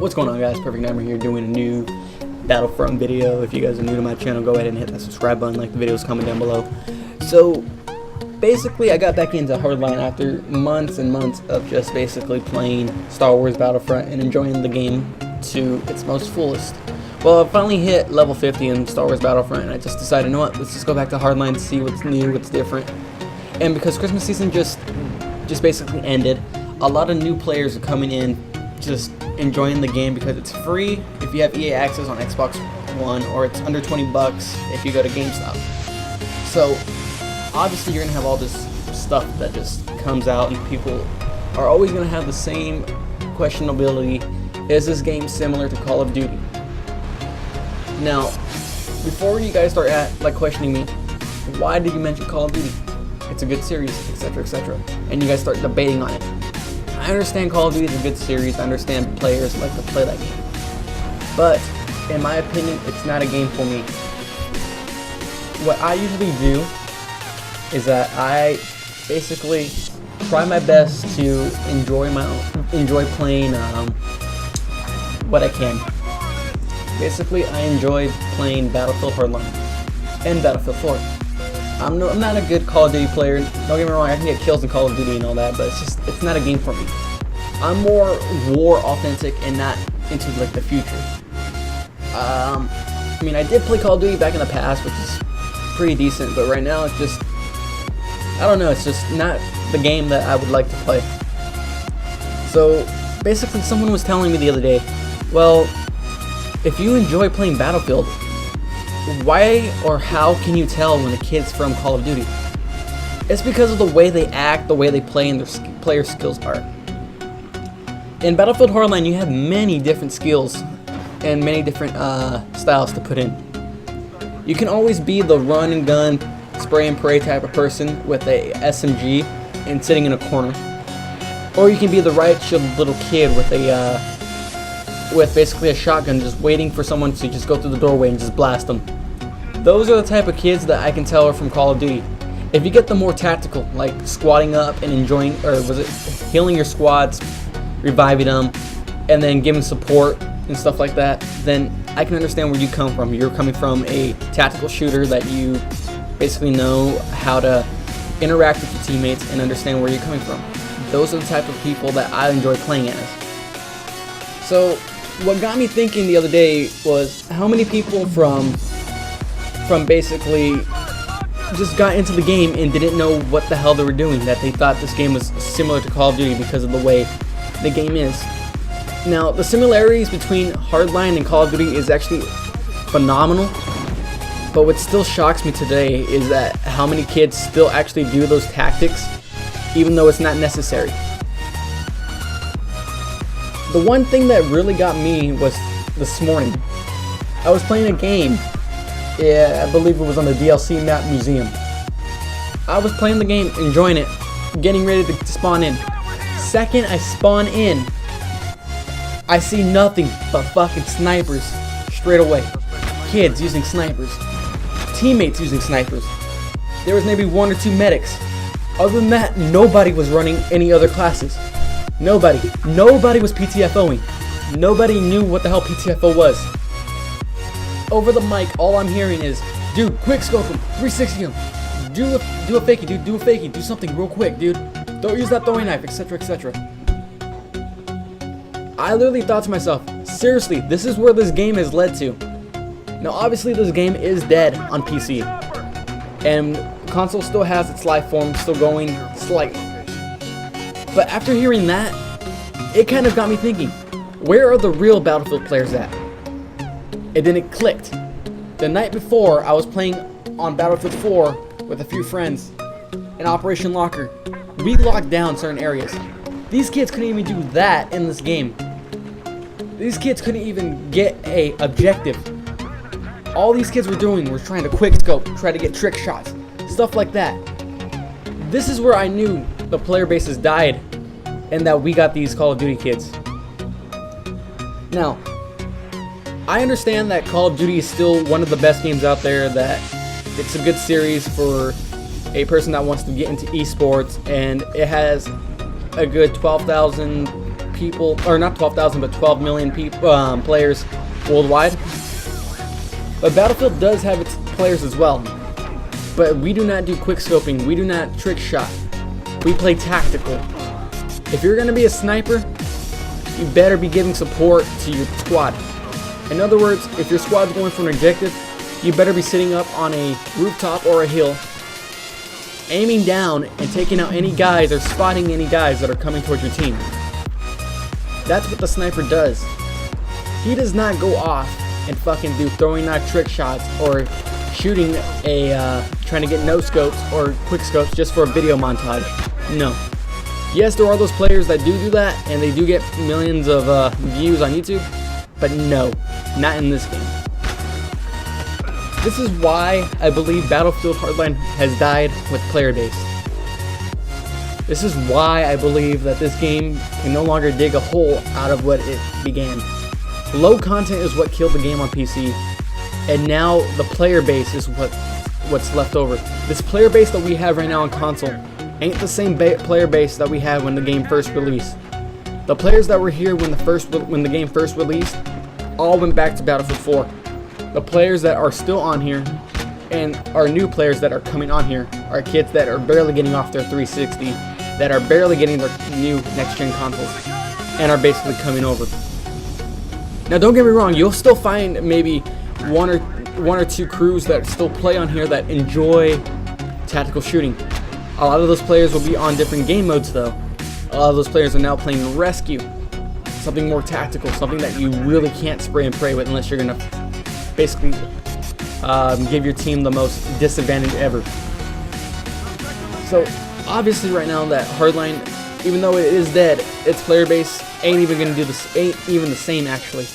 What's going on, guys? Perfect Number here doing a new Battlefront video. If you guys are new to my channel, go ahead and hit that subscribe button like the videos comment down below. So basically I got back into Hardline after months and months of just basically playing Star Wars Battlefront and enjoying the game to its most fullest. Well, I finally hit level 50 in Star Wars Battlefront and I just decided, you know what, let's just go back to Hardline to see what's new, what's different. And because Christmas season just basically ended, a lot of new players are coming in just enjoying the game because it's free if you have EA access on Xbox One, or it's under 20 bucks if you go to GameStop. So obviously you're gonna have all this stuff that just comes out and people are always gonna have the same questionability: is this game similar to Call of Duty? Now, before you guys start questioning me, why did you mention Call of Duty? It's a good series, etc., etc., and you guys start debating on it. I understand Call of Duty is a good series. I understand players like to play that game, but in my opinion, it's not a game for me. What I usually do is that I basically try my best to enjoy playing what I can. Basically, I enjoy playing Battlefield Hardline and Battlefield 4. I'm not a good Call of Duty player. Don't get me wrong, I can get kills in Call of Duty and all that, but it's not a game for me. I'm more war authentic and not into like the future. I mean, I did play Call of Duty back in the past, which is pretty decent, but right now it's just, I don't know, it's just not the game that I would like to play. So basically, someone was telling me the other day, well, if you enjoy playing Battlefield, why or how can you tell when a kid's from Call of Duty? It's because of the way they act, the way they play, and their player skills are. In Battlefield Hardline, you have many different skills and many different styles to put in. You can always be the run and gun, spray and pray type of person with a SMG and sitting in a corner, or you can be the right-shielded little kid with with basically a shotgun, just waiting for someone to just go through the doorway and just blast them. Those are the type of kids that I can tell are from Call of Duty. If you get the more tactical, like squatting up and enjoying, or was it healing your squads, reviving them, and then giving support and stuff like that, then I can understand where you come from. You're coming from a tactical shooter that you basically know how to interact with your teammates and understand where you're coming from. Those are the type of people that I enjoy playing as. So what got me thinking the other day was how many people from basically just got into the game and didn't know what the hell they were doing, that they thought this game was similar to Call of Duty because of the way the game is. Now, the similarities between Hardline and Call of Duty is actually phenomenal, but what still shocks me today is that how many kids still actually do those tactics even though it's not necessary. The one thing that really got me was this morning. I was playing a game. Yeah, I believe it was on the DLC map museum. I was playing the game, enjoying it, getting ready to spawn in. Second I spawn in, I see nothing but fucking snipers straight away. Kids using snipers. Teammates using snipers. There was maybe one or two medics. Other than that, nobody was running any other classes. Nobody was PTFOing. Nobody knew what the hell PTFO was. Over the mic, all I'm hearing is, dude, quick scope him, 360 him, do a fakie, dude, do a fakie, do something real quick, dude. Don't use that throwing knife, etc., etc. I literally thought to myself, seriously, this is where this game has led to. Now, obviously, this game is dead on PC, and console still has its life form, still going slightly. But after hearing that, it kind of got me thinking, where are the real Battlefield players at? And then it clicked. The night before, I was playing on Battlefield 4 with a few friends in Operation Locker. We locked down certain areas. These kids couldn't even do that in this game. These kids couldn't even get a objective. All these kids were doing was trying to quick scope, try to get trick shots, stuff like that. This is where I knew the player bases died and that we got these Call of Duty kids. Now, I understand that Call of Duty is still one of the best games out there, that it's a good series for a person that wants to get into esports, and it has a good 12,000 people, or not 12,000, but 12 million people, players worldwide. But Battlefield does have its players as well. But we do not do quick scoping. We do not trick shot. We play tactical. If you're going to be a sniper, you better be giving support to your squad. In other words, if your squad's going for an objective, you better be sitting up on a rooftop or a hill, aiming down and taking out any guys or spotting any guys that are coming towards your team. That's what the sniper does. He does not go off and fucking do throwing knife trick shots or shooting trying to get no scopes or quick scopes just for a video montage. No. Yes, there are those players that do that, and they do get millions of views on YouTube, but no, not in this game. This is why I believe Battlefield Hardline has died with player base. This is why I believe that this game can no longer dig a hole out of what it began. Low content is what killed the game on PC, and now the player base is what's left over. This player base that we have right now on console ain't the same player base that we had when the game first released. The players that were here when the game first released all went back to Battlefield 4. The players that are still on here and our new players that are coming on here are kids that are barely getting off their 360, that are barely getting their new next-gen consoles, and are basically coming over. Now don't get me wrong, you'll still find maybe one or two crews that still play on here that enjoy tactical shooting. A lot of those players will be on different game modes though. A lot of those players are now playing rescue, something more tactical, something that you really can't spray and pray with unless you're gonna basically give your team the most disadvantage ever. So obviously right now that Hardline, even though it is dead, its player base ain't even gonna do this, ain't even the same actually.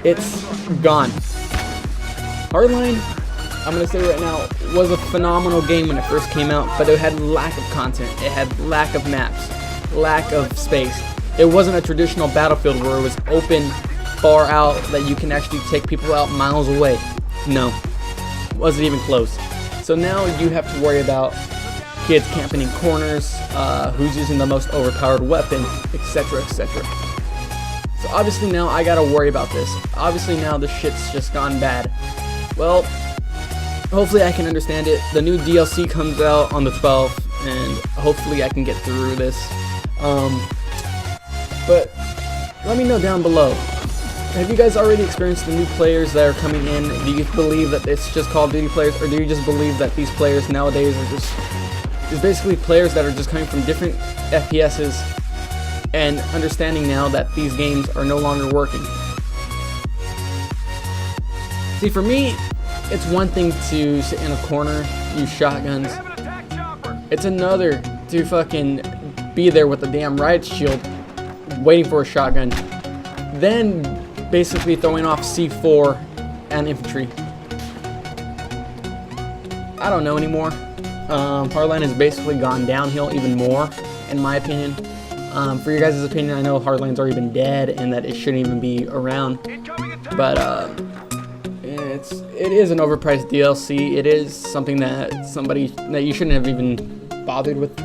It's gone. Hardline, I'm gonna say right now, was a phenomenal game when it first came out, but it had lack of content, it had lack of maps, lack of space. It wasn't a traditional Battlefield where it was open, far out, that you can actually take people out miles away. No, it wasn't even close. So now you have to worry about kids camping in corners, who's using the most overpowered weapon, etc, etc. So obviously now I gotta worry about this. Obviously now this shit's just gone bad. Well, hopefully I can understand it. The new DLC comes out on the 12th, and hopefully I can get through this. But let me know down below. Have you guys already experienced the new players that are coming in? Do you believe that it's just Call of Duty players, or do you just believe that these players nowadays are just basically players that are just coming from different FPSs and understanding now that these games are no longer working? See, for me, it's one thing to sit in a corner, use shotguns. It's another to fucking be there with a damn riot shield, waiting for a shotgun, then basically throwing off C4 and infantry. I don't know anymore. Hardline has basically gone downhill even more, in my opinion. For your guys' opinion, I know Hardline's already been dead and that it shouldn't even be around. But it is an overpriced DLC. It is something that you shouldn't have even bothered with.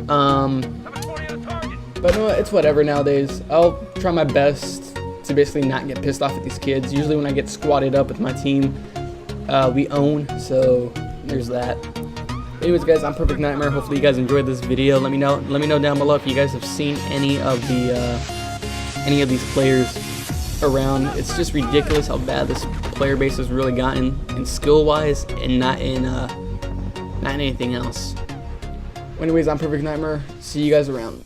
But no, it's whatever nowadays. I'll try my best to basically not get pissed off at these kids. Usually when I get squatted up with my team, we own, so there's that. Anyways guys, I'm Perfect Nightmare. Hopefully you guys enjoyed this video. Let me know down below if you guys have seen any of these players around. It's just ridiculous how bad this player base has really gotten in skill wise and not in anything else. Anyways, I'm Perfect Nightmare. See you guys around.